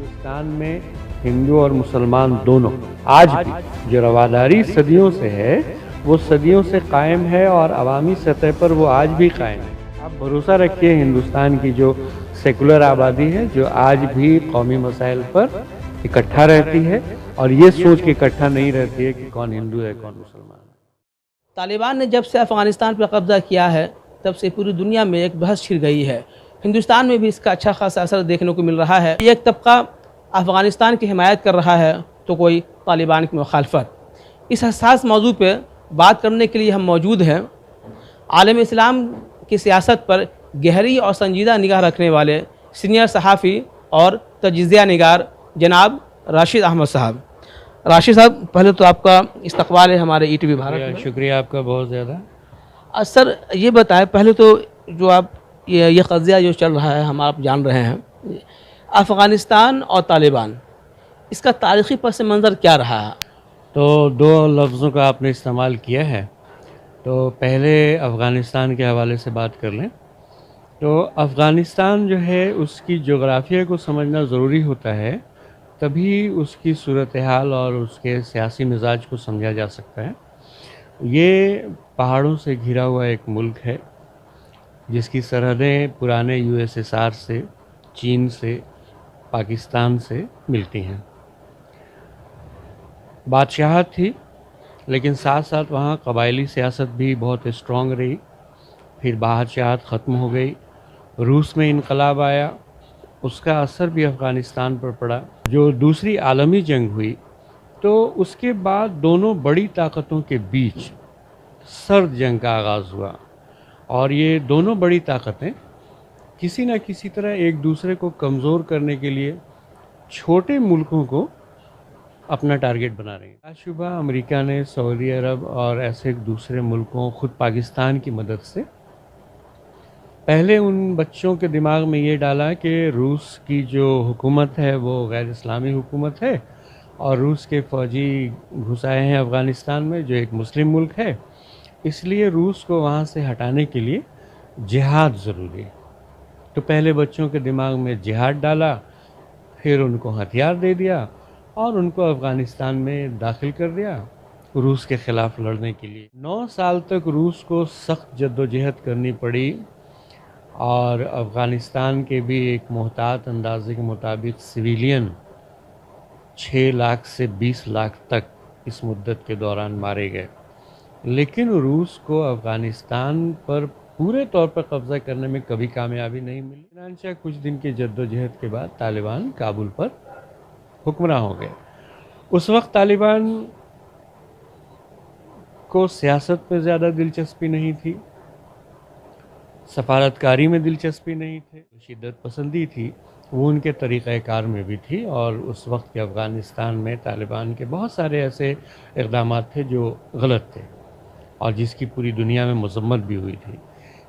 हिंदुस्तान में हिंदू और मुसलमान दोनों आज भी जो रवादारी सदियों से है वो सदियों से कायम है और अवामी सतह पर वो आज भी कायम है। आप भरोसा रखिए हिंदुस्तान की जो सेकुलर आबादी है जो आज भी कौमी मसाइल पर इकट्ठा रहती है और ये सोच के इकट्ठा नहीं रहती है कि कौन हिंदू है कौन मुसलमान है। तालिबान ने जब से अफ़गानिस्तान पर कब्ज़ा किया है तब से पूरी दुनिया में एक बहस छिड़ गई है। हिंदुस्तान में भी इसका अच्छा खासा असर देखने को मिल रहा है। एक तबका अफ़गानिस्तान की हिमायत कर रहा है तो कोई तालिबान की मुखालफत। इस हसास मौजू पर बात करने के लिए हम मौजूद हैं आलम इस्लाम की सियासत पर गहरी और संजीदा निगाह रखने वाले सीनियर सहाफ़ी और तजिज़िया निगार जनाब राशिद अहमद साहब। राशिद साहब, पहले तो आपका इस्तकबाल है हमारे ETV भारत में। शुक्रिया आपका बहुत ज़्यादा। सर ये बताएं, पहले तो जो आप ये कज़िया जो चल रहा है हम आप जान रहे हैं अफ़गानिस्तान और तालिबान, इसका तारीख़ी पस मंज़र क्या रहा है? तो दो लफ्ज़ों का आपने इस्तेमाल किया है, तो पहले अफ़गानिस्तान के हवाले से बात कर लें। तो अफ़गानिस्तान जो है उसकी जोग्राफिया को समझना ज़रूरी होता है, तभी उसकी सूरत हाल और उसके सियासी मिजाज को समझा जा सकता है। ये पहाड़ों से घिरा हुआ एक मुल्क है जिसकी सरहदें पुराने USSR से, चीन से, पाकिस्तान से मिलती हैं। बादशाहत थी लेकिन साथ साथ वहाँ कबायली सियासत भी बहुत स्ट्रॉन्ग रही। फिर बादशाहत ख़त्म हो गई, रूस में इनकलाब आया, उसका असर भी अफ़गानिस्तान पर पड़ा। जो दूसरी आलमी जंग हुई तो उसके बाद दोनों बड़ी ताकतों के बीच सर्द जंग का आगाज़ हुआ और ये दोनों बड़ी ताकतें किसी न किसी तरह एक दूसरे को कमज़ोर करने के लिए छोटे मुल्कों को अपना टारगेट बना रही हैं। शुबह अमेरिका ने सऊदी अरब और ऐसे दूसरे मुल्कों, ख़ुद पाकिस्तान की मदद से पहले उन बच्चों के दिमाग में ये डाला कि रूस की जो हुकूमत है वो गैर इस्लामी हुकूमत है और रूस के फ़ौजी घुसाए हैं अफ़गानिस्तान में जो एक मुस्लिम मुल्क है, इसलिए रूस को वहाँ से हटाने के लिए जिहाद ज़रूरी है। तो पहले बच्चों के दिमाग में जिहाद डाला, फिर उनको हथियार दे दिया और उनको अफ़गानिस्तान में दाखिल कर दिया रूस के ख़िलाफ़ लड़ने के लिए। 9 साल तक रूस को सख्त जद्दोजहद करनी पड़ी और अफ़गानिस्तान के भी एक मोहतात अंदाजे के मुताबिक सिविलियन 6 लाख से 20 लाख तक इस मुद्दत के दौरान मारे गए। लेकिन रूस को अफ़गानिस्तान पर पूरे तौर पर कब्ज़ा करने में कभी कामयाबी नहीं मिली। चुनांचे कुछ दिन की जद्दोजहद के बाद तालिबान काबुल पर हुक्मरान हो गए। उस वक्त तालिबान को सियासत में ज़्यादा दिलचस्पी नहीं थी, सफारतकारी में दिलचस्पी नहीं थी, शिद्दत पसंदी थी वो उनके तरीक़ाकार में भी थी। और उस वक्त के अफ़गानिस्तान में तालिबान के बहुत सारे ऐसे इक़दाम थे जो गलत थे और जिसकी पूरी दुनिया में मज़म्मत भी हुई थी।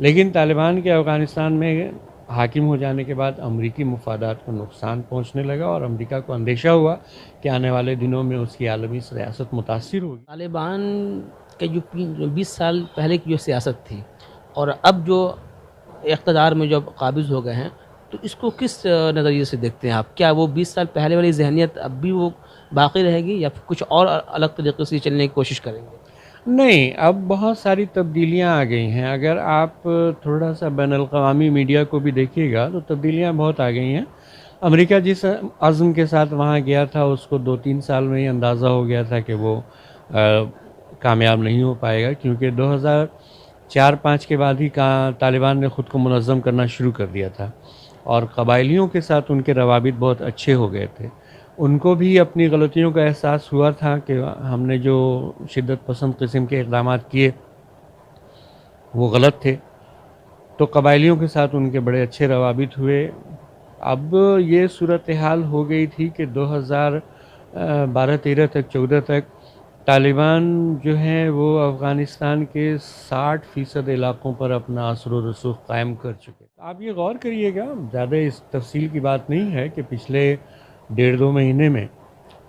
लेकिन तालिबान के अफ़गानिस्तान में हाकिम हो जाने के बाद अमरीकी मुफादात को नुकसान पहुंचने लगा और अमेरिका को अंदेशा हुआ कि आने वाले दिनों में उसकी आलमी सियासत मुतासिर होगी। तालिबान के जो 20 साल पहले की जो सियासत थी और अब जो इक़्तिदार में जब काबिज़ हो गए हैं, तो इसको किस नज़रिए से देखते हैं आप? क्या वो 20 साल पहले वाली जहनीत अब भी वो बाकी रहेगी या फिर कुछ और अलग तरीक़े से चलने की कोशिश करेंगे? नहीं, अब बहुत सारी तब्दीलियाँ आ गई हैं। अगर आप थोड़ा सा बैनुल-अक़वामी मीडिया को भी देखिएगा तो तब्दीलियाँ बहुत आ गई हैं। अमेरिका जिस अज़्म के साथ वहाँ गया था उसको 2-3 साल में ही अंदाज़ा हो गया था कि वो कामयाब नहीं हो पाएगा, क्योंकि 2004-5 के बाद ही तालिबान ने ख़ुद को मुनज़्ज़म करना शुरू कर दिया था और कबायलियों के साथ उनके रवाबित बहुत अच्छे हो गए थे। उनको भी अपनी गलतियों का एहसास हुआ था कि हमने जो शिद्दत पसंद किस्म के इक़दाम किए वो गलत थे, तो कबायलियों के साथ उनके बड़े अच्छे रवाबित हुए। अब ये सूरत हाल हो गई थी कि 2012-13 तक 14 तक तालिबान जो है वो अफ़गानिस्तान के 60% इलाक़ों पर अपना असर व रसूख़ कायम कर चुके। आप ये गौर करिएगा, ज़्यादा इस तफसील की बात नहीं है कि पिछले 1.5-2 महीने में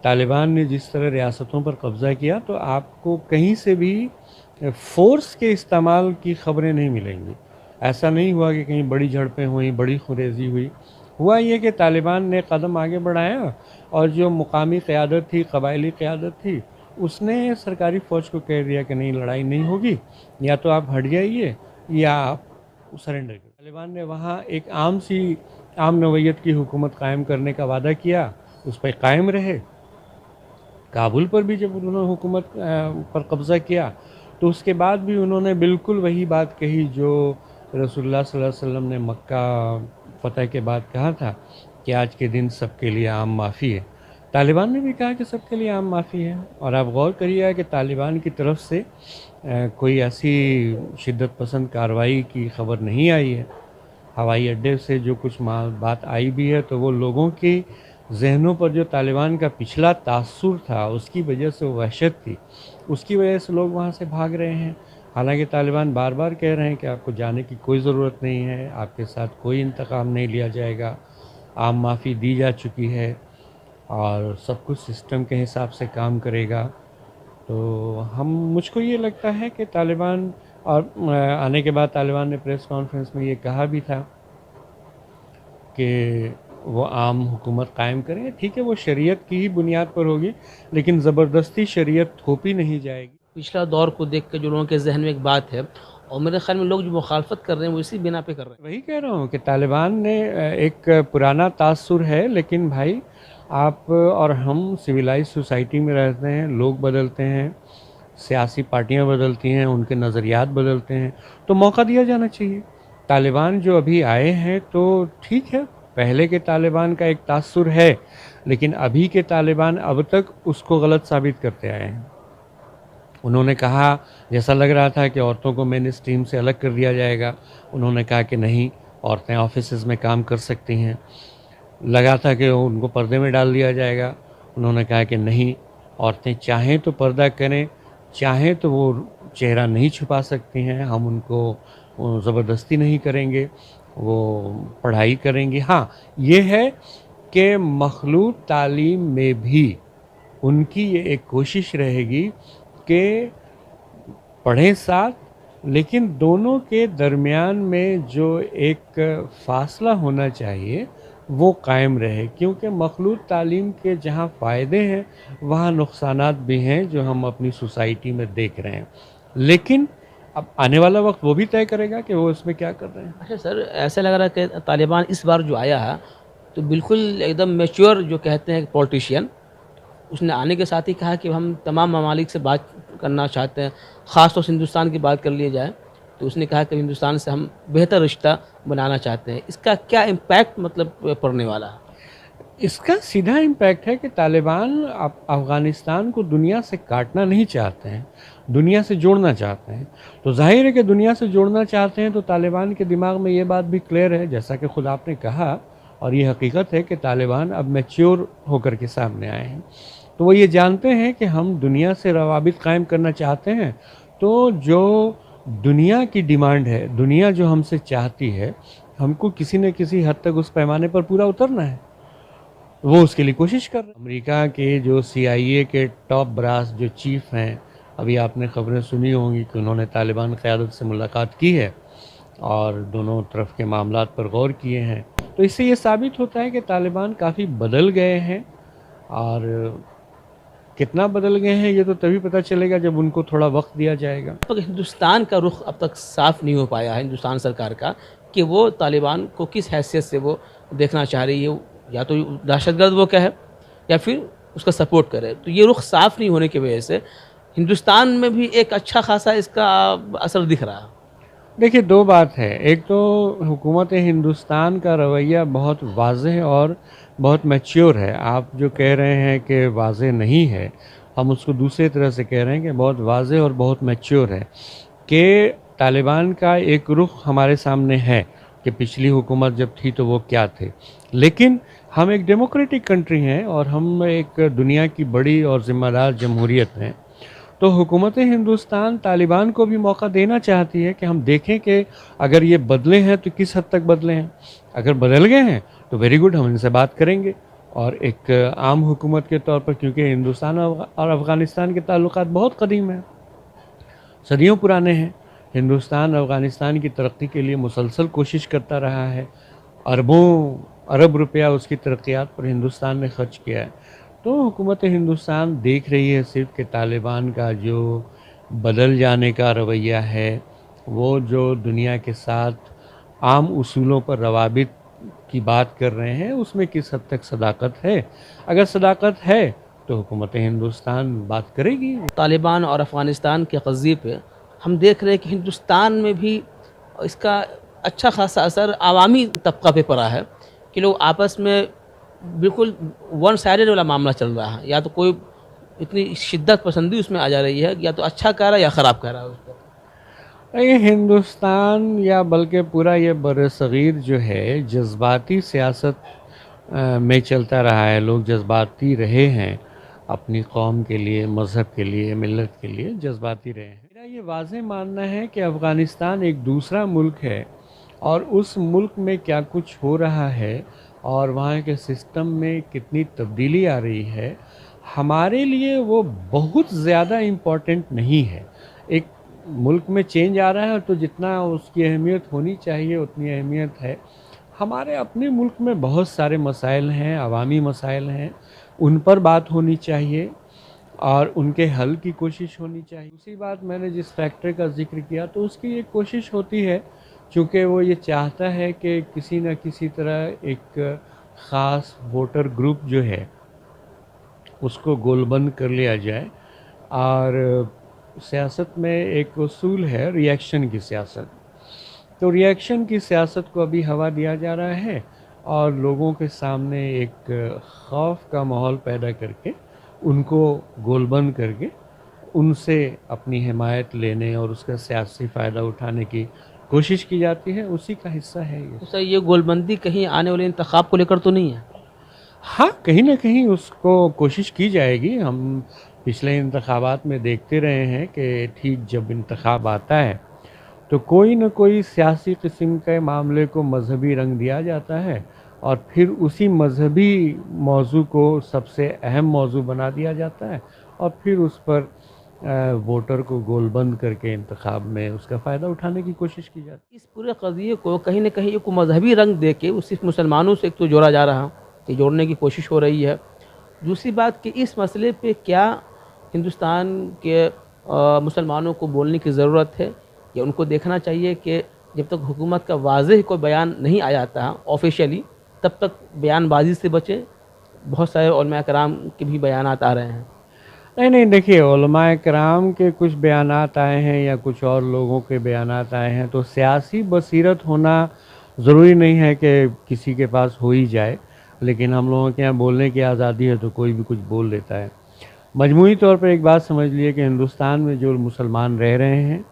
तालिबान ने जिस तरह रियासतों पर कब्ज़ा किया तो आपको कहीं से भी फ़ोर्स के इस्तेमाल की ख़बरें नहीं मिलेंगी। ऐसा नहीं हुआ कि कहीं बड़ी झड़पें हुई, बड़ी खुरेज़ी हुई। हुआ ये कि तालिबान ने कदम आगे बढ़ाया और जो मुकामी क़यादत थी, कबायली क़यादत थी, उसने सरकारी फ़ौज को कह दिया कि नहीं, लड़ाई नहीं होगी, या तो आप हट जाइए या आप सरेंडर करें। तालिबान ने वहाँ एक आम नौयत की हुकूमत कायम करने का वादा किया, उस पर कायम रहे। काबुल पर भी जब उन्होंने हुकूमत पर कब्ज़ा किया तो उसके बाद भी उन्होंने बिल्कुल वही बात कही जो रसूलुल्लाह सल्लल्लाहु अलैहि वसल्लम ने मक्का फ़तह के बाद कहा था कि आज के दिन सबके लिए आम माफ़ी है। तालिबान ने भी कहा कि सबके लिए आम माफ़ी है। और आप गौर करिए कि तालिबान की तरफ से कोई ऐसी शिद्दत पसंद कार्रवाई की ख़बर नहीं आई है। हवाई अड्डे से जो कुछ बात आई भी है तो वो लोगों के जहनों पर जो तालिबान का पिछला तासुर था उसकी वजह से वो वहशत थी, उसकी वजह से लोग वहाँ से भाग रहे हैं। हालांकि तालिबान बार बार कह रहे हैं कि आपको जाने की कोई ज़रूरत नहीं है, आपके साथ कोई इंतकाम नहीं लिया जाएगा, आम माफ़ी दी जा चुकी है और सब कुछ सिस्टम के हिसाब से काम करेगा। तो मुझको ये लगता है कि तालिबान और आने के बाद तालिबान ने प्रेस कॉन्फ्रेंस में ये कहा भी था कि वो आम हुकूमत कायम करें। ठीक है, वो शरीयत की ही बुनियाद पर होगी, लेकिन ज़बरदस्ती शरीयत थोपी नहीं जाएगी। पिछला दौर को देख के जो लोगों के जहन में एक बात है, और मेरे ख्याल में लोग जो मुखालफत कर रहे हैं वो इसी बिना पे कर रहे हैं। वही कह रहा हूँ कि तालिबान ने एक पुराना तासुर है, लेकिन भाई आप और हम सिविलाइज सोसाइटी में रहते हैं, लोग बदलते हैं, सियासी पार्टियां बदलती हैं, उनके नज़रियात बदलते हैं, तो मौका दिया जाना चाहिए। तालिबान जो अभी आए हैं तो ठीक है, पहले के तालिबान का एक तासुर है, लेकिन अभी के तालिबान अब तक उसको गलत साबित करते आए हैं। उन्होंने कहा, जैसा लग रहा था कि औरतों को मेन स्ट्रीम से अलग कर दिया जाएगा, उन्होंने कहा कि नहीं, औरतें ऑफिसेज़ में काम कर सकती हैं। लगा था कि उनको पर्दे में डाल दिया जाएगा, उन्होंने कहा कि नहीं, औरतें चाहें तो पर्दा करें, चाहें तो वो चेहरा नहीं छुपा सकती हैं, हम उनको ज़बरदस्ती नहीं करेंगे, वो पढ़ाई करेंगी। हाँ, ये है कि मखलूत तालीम में भी उनकी ये एक कोशिश रहेगी कि पढ़ें साथ, लेकिन दोनों के दरमियान में जो एक फ़ासला होना चाहिए वो कायम रहे, क्योंकि मखलूत तालीम के जहाँ फ़ायदे हैं वहाँ नुकसानात भी हैं जो हम अपनी सोसाइटी में देख रहे हैं। लेकिन अब आने वाला वक्त वो भी तय करेगा कि वो इसमें क्या कर रहे हैं। अच्छा सर, ऐसा लग रहा है कि तालिबान इस बार जो आया है तो बिल्कुल एकदम मैच्योर, जो कहते हैं पॉलिटिशियन, उसने आने के साथ ही कहा कि हम तमाम ममालिक से बात करना चाहते हैं, ख़ास तौर से हिंदुस्तान की बात कर ली जाए तो उसने कहा कि हिंदुस्तान से हम बेहतर रिश्ता बनाना चाहते हैं। इसका क्या इम्पैक्ट मतलब पड़ने वाला है? इसका सीधा इम्पैक्ट है कि तालिबान अफ़गानिस्तान को दुनिया से काटना नहीं चाहते हैं, दुनिया से जोड़ना चाहते हैं। तो जाहिर है कि दुनिया से जोड़ना चाहते हैं तो तालिबान के दिमाग में ये बात भी क्लियर है, जैसा कि खुद आपने कहा, और ये हकीकत है कि तालिबान अब मैच्योर होकर के सामने आए हैं। तो वो ये जानते हैं कि हम दुनिया से रवाबित कायम करना चाहते हैं, तो जो दुनिया की डिमांड है, दुनिया जो हमसे चाहती है, हमको किसी न किसी हद तक उस पैमाने पर पूरा उतरना है, वो उसके लिए कोशिश कर रहे हैं। अमेरिका के जो CIA के टॉप ब्रास जो चीफ हैं, अभी आपने खबरें सुनी होंगी कि उन्होंने तालिबान क़यादत से मुलाकात की है और दोनों तरफ के मामलात पर गौर किए हैं। तो इससे ये साबित होता है कि तालिबान काफ़ी बदल गए हैं, और कितना बदल गए हैं ये तो तभी पता चलेगा जब उनको थोड़ा वक्त दिया जाएगा। तो हिंदुस्तान का रुख अब तक साफ नहीं हो पाया है, हिंदुस्तान सरकार का, कि वो तालिबान को किस हैसियत से वो देखना चाह रही है, या तो दहशतगर्द वो कहे या फिर उसका सपोर्ट करे। तो ये रुख साफ नहीं होने की वजह से हिंदुस्तान में भी एक अच्छा खासा इसका असर दिख रहा है। देखिए, दो बात है, एक तो हुकूमत हिंदुस्तान का रवैया बहुत वाज़ेह और बहुत मैच्योर है। आप जो कह रहे हैं कि वाज़ेह नहीं है, हम उसको दूसरे तरह से कह रहे हैं कि बहुत वाज़ेह और बहुत मैच्योर है कि तालिबान का एक रुख हमारे सामने है कि पिछली हुकूमत जब थी तो वो क्या थे। लेकिन हम एक डेमोक्रेटिक कंट्री हैं और हम एक दुनिया की बड़ी और ज़िम्मेदार जमहूरियत हैं, तो हुकूमत हिंदुस्तान तालिबान को भी मौका देना चाहती है कि हम देखें कि अगर ये बदले हैं तो किस हद तक बदले हैं। अगर बदल गए हैं तो वेरी गुड, हम इनसे बात करेंगे। और एक आम हुकूमत के तौर पर, क्योंकि हिंदुस्तान और अफ़गानिस्तान के ताल्लुकात बहुत कदीम हैं, सदियों पुराने हैं, हिंदुस्तान अफ़गानिस्तान की तरक्की के लिए मुसलसल कोशिश करता रहा है, अरबों अरब रुपया उसकी तरक्यात पर हिंदुस्तान ने खर्च किया है। तो हुकूमत हिंदुस्तान देख रही है सिर्फ कि तालिबान का जो बदल जाने का रवैया है, वो जो दुनिया के साथ आम उसूलों पर रवाबित की बात कर रहे हैं, उसमें किस हद तक सदाकत है। अगर सदाकत है तो हुकूमत हिंदुस्तान बात करेगी। तालिबान और अफ़गानिस्तान के क़ज़िये पे हम देख रहे हैं कि हिंदुस्तान में भी इसका अच्छा खासा असर आवामी तबका पे पड़ा है कि लोग आपस में बिल्कुल वन साइडेड वाला मामला चल रहा है, या तो कोई इतनी शिद्दत पसंदी उसमें आ जा रही है, या तो अच्छा कह रहा है या ख़राब कह रहा है उसको। ये हिंदुस्तान या बल्कि पूरा ये बरसगीर जो है जज्बाती सियासत में चलता रहा है। लोग जज्बाती रहे हैं, अपनी कौम के लिए, मज़हब के लिए, मिल्लत के लिए जज्बाती रहे हैं। मेरा ये वाज़ेह मानना है कि अफ़गानिस्तान एक दूसरा मुल्क है और उस मुल्क में क्या कुछ हो रहा है और वहाँ के सिस्टम में कितनी तब्दीली आ रही है, हमारे लिए वो बहुत ज़्यादा इम्पॉर्टेंट नहीं है। एक मुल्क में चेंज आ रहा है तो जितना उसकी अहमियत होनी चाहिए उतनी अहमियत है। हमारे अपने मुल्क में बहुत सारे मसाइल हैं, अवामी मसाइल हैं, उन पर बात होनी चाहिए और उनके हल की कोशिश होनी चाहिए। दूसरी बात, मैंने जिस फैक्टर का ज़िक्र किया तो उसकी एक कोशिश होती है, चूँकि वो ये चाहता है कि किसी न किसी तरह एक ख़ास वोटर ग्रुप जो है उसको गोलबंद कर लिया जाए। और सियासत में एक उसूल है रिएक्शन की सियासत, तो रिएक्शन की सियासत को अभी हवा दिया जा रहा है और लोगों के सामने एक खौफ का माहौल पैदा करके उनको गोलबंद करके उनसे अपनी हिमायत लेने और उसका सियासी फ़ायदा उठाने की कोशिश की जाती है। उसी का हिस्सा है ये। तो सर, ये गोलबंदी कहीं आने वाले इंतखाब को लेकर तो नहीं है? हाँ, कहीं ना कहीं उसको कोशिश की जाएगी। हम पिछले इंतखाबात में देखते रहे हैं कि ठीक जब इंतखाब आता है तो कोई न कोई सियासी किस्म के मामले को मजहबी रंग दिया जाता है और फिर उसी मजहबी मौजू को सबसे अहम मौजू बना दिया जाता है और फिर उस पर वोटर को गोलबंद करके इंतखाब में उसका फ़ायदा उठाने की कोशिश की जाती है। इस पूरे क़ज़िये को कहीं न कहीं एक मजहबी रंग दे के सिर्फ मुसलमानों से एक तो जोड़ा जा रहा, कि जोड़ने की कोशिश हो रही है। दूसरी बात कि इस मसले पे क्या हिंदुस्तान के मुसलमानों को बोलने की ज़रूरत है, या उनको देखना चाहिए कि जब तक हुकूमत का वाज़ेह कोई बयान नहीं आ जाता ऑफिशियली, तब तक बयानबाजी से बचें? बहुत सारे उलमा कराम के भी बयानात आ रहे हैं। नहीं, देखिए, उलमाए कराम के कुछ बयानात आए हैं या कुछ और लोगों के बयानात आए हैं, तो सियासी बसीरत होना ज़रूरी नहीं है कि किसी के पास हो ही जाए, लेकिन हम लोगों के यहाँ बोलने की आज़ादी है तो कोई भी कुछ बोल लेता है। मजमूई तौर पर एक बात समझ लिए कि हिंदुस्तान में जो मुसलमान रह रहे हैं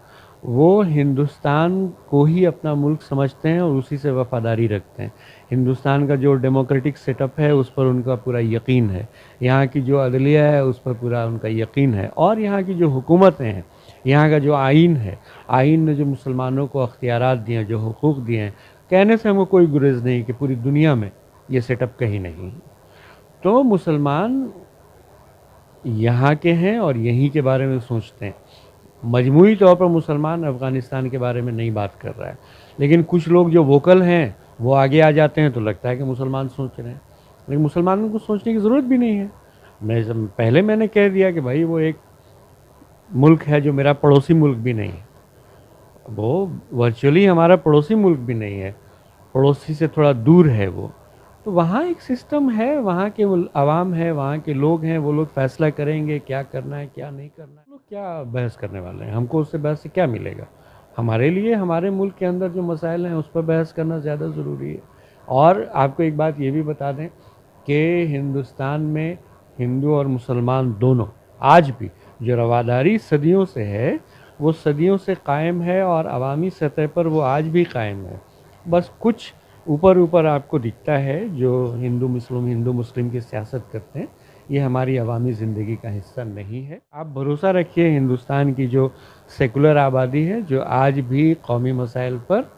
वो हिंदुस्तान को ही अपना मुल्क समझते हैं और उसी से वफ़ादारी रखते हैं। हिंदुस्तान का जो डेमोक्रेटिक सेटअप है उस पर उनका पूरा यकीन है, यहाँ की जो अदलिया है उस पर पूरा उनका यकीन है, और यहाँ की जो हुकूमतें हैं, यहाँ का जो आइन है, आइन ने जो मुसलमानों को अख्तियारात दिए हैं, जो हुकूक दिए हैं, कहने से हमको कोई गुरेज नहीं कि पूरी दुनिया में ये सेटअप कहीं नहीं। तो मुसलमान यहाँ के हैं और यहीं के बारे में सोचते हैं। मजमूई तौर पर मुसलमान अफ़गानिस्तान के बारे में नहीं बात कर रहा है, लेकिन कुछ लोग जो वोकल हैं वो आगे आ जाते हैं तो लगता है कि मुसलमान सोच रहे हैं, लेकिन मुसलमानों को सोचने की ज़रूरत भी नहीं है। मैंने कह दिया कि भाई वो एक मुल्क है जो मेरा पड़ोसी मुल्क भी नहीं है, वो वर्चुअली हमारा पड़ोसी मुल्क भी नहीं है, पड़ोसी से थोड़ा दूर है वो। तो वहाँ एक सिस्टम है, वहाँ के आवाम है, वहाँ के लोग हैं, वो लोग फैसला करेंगे क्या करना है क्या नहीं करना है। लोग क्या बहस करने वाले हैं, हमको उससे बहस से क्या मिलेगा। हमारे लिए हमारे मुल्क के अंदर जो मसाइल हैं उस पर बहस करना ज़्यादा ज़रूरी है। और आपको एक बात ये भी बता दें कि हिंदुस्तान में हिंदू और मुसलमान दोनों आज भी जो रवादारी सदियों से है वो सदियों से कायम है और अवामी सतह पर वो आज भी कायम है। बस कुछ ऊपर आपको दिखता है जो हिंदू मुस्लिम की सियासत करते हैं, ये हमारी अवामी ज़िंदगी का हिस्सा नहीं है। आप भरोसा रखिए, हिंदुस्तान की जो सेकुलर आबादी है जो आज भी कौमी मसाइल पर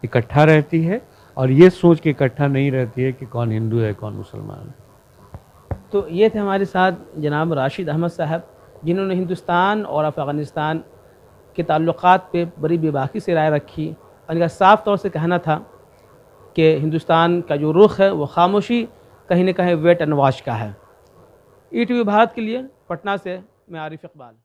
इकट्ठा रहती है और ये सोच के इकट्ठा नहीं रहती है कि कौन हिंदू है कौन मुसलमान है। तो ये थे हमारे साथ जनाब राशिद अहमद साहब, जिन्होंने हिंदुस्तान और अफ़गानिस्तान के ताल्लुक़ात पे बड़ी बेबाकी से राय रखी और इनका साफ़ तौर से कहना था कि हिंदुस्तान का जो रुख है वो खामोशी कहीं न कहीं वेट एंड वॉच का है। ETV भारत के लिए पटना से मैं आरिफ इकबाल।